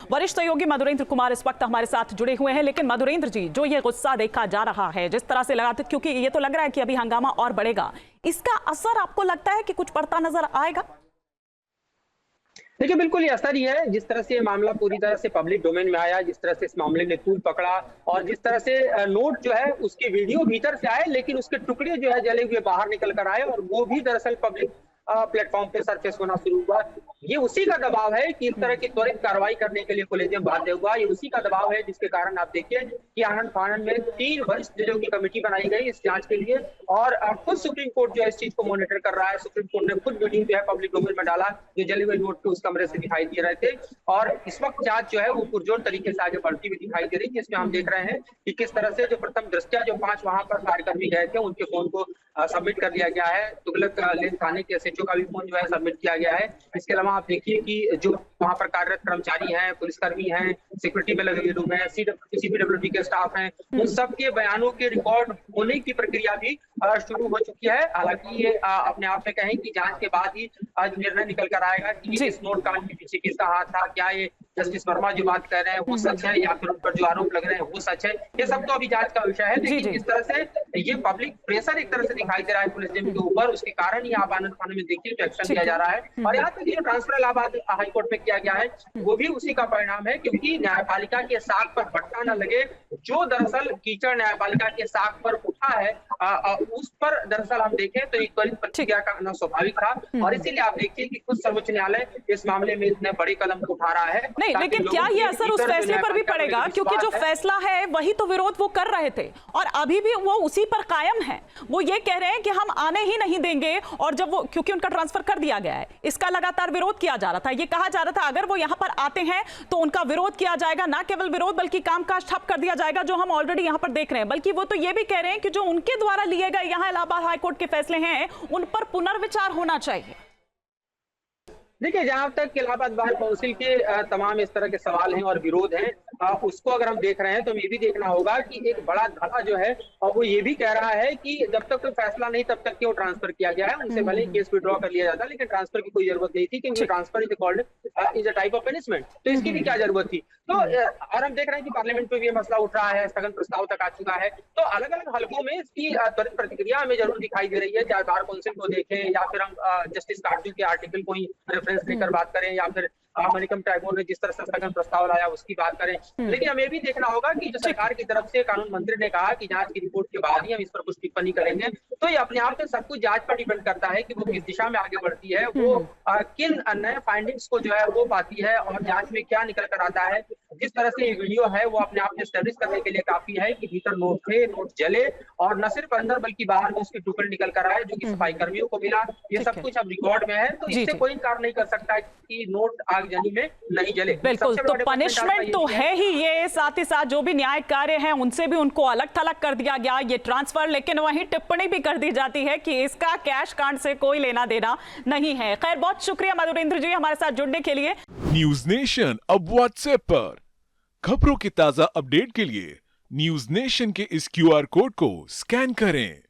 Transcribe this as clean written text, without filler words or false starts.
वरिष्ठ सहयोगी मधुरेंद्र कुमार इस वक्त हमारे साथ जुड़े हुए हैं। लेकिन मधुरेंद्र जी, जो ये गुस्सा देखा जा रहा है, जिस तरह से लगा, क्योंकि ये तो लग रहा है कि अभी हंगामा और बढ़ेगा, इसका असर आपको लगता है कि कुछ पड़ता नजर आएगा? देखिए, बिल्कुल ये असर ही है। जिस तरह से ये मामला पूरी तरह से पब्लिक डोमेन में आया, जिस तरह से इस मामले ने तूल पकड़ा और जिस तरह से नोट जो है उसके वीडियो भीतर से आए, लेकिन उसके टुकड़े जो है जले हुए बाहर निकल कर आए और वो भी दरअसल पब्लिक प्लेटफॉर्म पे सरफेस होना शुरू हुआ। ये उसी का दबाव है कि इस तरह की त्वरित कार्रवाई करने के लिए कोलेजियम बाध्य हुआ। ये उसी का दबाव है जिसके कारण आप देखिए कि आनंद फानन में 3 वरिष्ठ जजों की कमेटी बनाई गई इस जांच के लिए और खुद सुप्रीम कोर्ट जो है इस चीज को मॉनिटर कर रहा है। सुप्रीम कोर्ट ने खुद वीडियो जो है पब्लिक डोमेन में डाला, जो जले हुए नोट के उस कमरे से दिखाई दे रहे थे और इस वक्त जांच जो है वो पुरजोर तरीके से आगे बढ़ती हुई दिखाई दे रही है, जिसमें हम देख रहे हैं कि किस तरह से जो प्रथम दृष्टया जो 5 वहां पर कार्यकर्मी गए थे उनके फोन को सबमिट कर दिया गया है। तुगलक लेन थाने के एसएचओ का भी फोन जो है सबमिट किया गया है। इसके अलावा आप देखिए कि जो वहां पर कार्यरत कर्मचारी हैं, पुलिसकर्मी हैं, सिक्योरिटी में लगे लोग हैं, सीपीडब्ल्यूडी के स्टाफ हैं, उन सब के बयानों के रिकॉर्ड होने की प्रक्रिया भी शुरू हो चुकी है। हालांकि ये अपने आप में कहें कि जांच के बाद ही आज निर्णय निकल कर आएगा कि इस नोट कांड के पीछे किसका हाथ था, क्या ये जस्टिस वर्मा जो बात कर रहे हैं वो सच है या फिर उन पर जो आरोप लग रहे हैं वो सच है। ये सब तो अभी जांच का विषय है, लेकिन इस तरह से ये पब्लिक प्रेशर एक तरह से दिखाई दे रहा है पुलिस टीम के ऊपर, उसके कारण ही आप आनंद फानन में देखिए जो एक्शन लिया जा रहा है। और यहाँ तक जो ट्रांसफर इलाहाबाद हाईकोर्ट में किया गया है वो भी उसी का परिणाम है, क्योंकि न्यायपालिका के साख पर भट्टा न लगे। जो दरअसल कीचड़ न्यायपालिका के साख पर उठा है उस पर दरअसल हम देखें तो एक त्वरित प्रतिक्रिया का आना स्वाभाविक था और इसीलिए आप देखिए कि खुद सर्वोच्च न्यायालय इस मामले में इतने बड़े कदम उठा रहा है। नहीं, लेकिन क्या ये असर उस फैसले पर भी पड़ेगा? क्योंकि जो फैसला है वही तो विरोध वो कर रहे थे और अभी भी वो उसी पर कायम है। वो ये कह रहे हैं कि हम आने ही नहीं देंगे और जब वो, क्योंकि उनका ट्रांसफर कर दिया गया है, इसका लगातार विरोध किया जा रहा था। ये कहा जा रहा था अगर वो यहाँ पर आते हैं तो उनका विरोध किया जाएगा, ना केवल विरोध बल्कि कामकाज ठप कर दिया जाएगा, जो हम ऑलरेडी यहाँ पर देख रहे हैं। बल्कि वो तो ये भी कह रहे हैं कि जो उनके द्वारा लिए गए यहाँ इलाहाबाद हाईकोर्ट के फैसले हैं उन पर पुनर्विचार होना चाहिए। देखिए, जहां तक इलाहाबाद बार काउंसिल के तमाम इस तरह के सवाल हैं और विरोध हैं, उसको अगर हम देख रहे हैं तो ये भी देखना होगा कि एक बड़ा धड़ा जो है और वो ये भी कह रहा है कि जब तक कोई फैसला नहीं तब तक क्यों ट्रांसफर किया गया है। उनसे भले केस विड्रॉ कर लिया जाता, लेकिन ट्रांसफर की कोई जरूरत नहीं थी, क्योंकि transfer is called is a type of punishment, तो इसकी भी क्या जरूरत थी। तो और हम देख रहे हैं कि पार्लियामेंट में भी ये मसला उठ रहा है, स्थगन प्रस्ताव तक आ चुका है। तो अलग अलग हलकों में इसकी त्वरित प्रतिक्रिया हमें जरूर दिखाई दे रही है, चाहे बार काउंसिल को देखें या फिर हम जस्टिस कार्डू के आर्टिकल को ही रेफरेंस लेकर बात करें या फिर मणिकम टैगोर ने जिस तरह से स्थगन प्रस्ताव लाया उसकी बात करें। लेकिन हमें भी देखना होगा कि जो सरकार की तरफ से कानून मंत्री ने कहा कि जांच की रिपोर्ट के बाद ही हम इस पर कुछ टिप्पणी करेंगे, तो ये अपने आप में सब कुछ जांच पर डिपेंड करता है कि वो किस दिशा में आगे बढ़ती है, वो किन नए फाइंडिंग्स को जो है वो पाती है और जांच में क्या निकल कर आता है। जिस तरह से ये वीडियो है वो अपने आप में एस्टेब्लिश करने के लिए काफी है कि भीतर नोट थे, नोट जले और न सिर्फ अंदर बल्कि बाहर में उसके टुकड़े निकल कर आए जो कि सफाई कर्मियों को मिला। ये सब कुछ अब रिकॉर्ड में है, तो इससे कोई इनकार नहीं कर सकता कि नोट आगजनी में नहीं जले। बिल्कुल, तो पनिशमेंट तो है ही ये, साथ ही साथ जो भी न्यायिक कार्य है उनसे भी उनको अलग थलग कर दिया गया ये ट्रांसफर, लेकिन वहीं टिप्पणी भी कर दी जाती है कि इसका कैश कांड से कोई लेना देना नहीं है। खैर, बहुत शुक्रिया मधुरेंद्र जी हमारे साथ जुड़ने के लिए। न्यूज नेशन अब व्हाट्सएप पर खबरों की ताजा अपडेट के लिए न्यूज नेशन के इस QR कोड को स्कैन करें।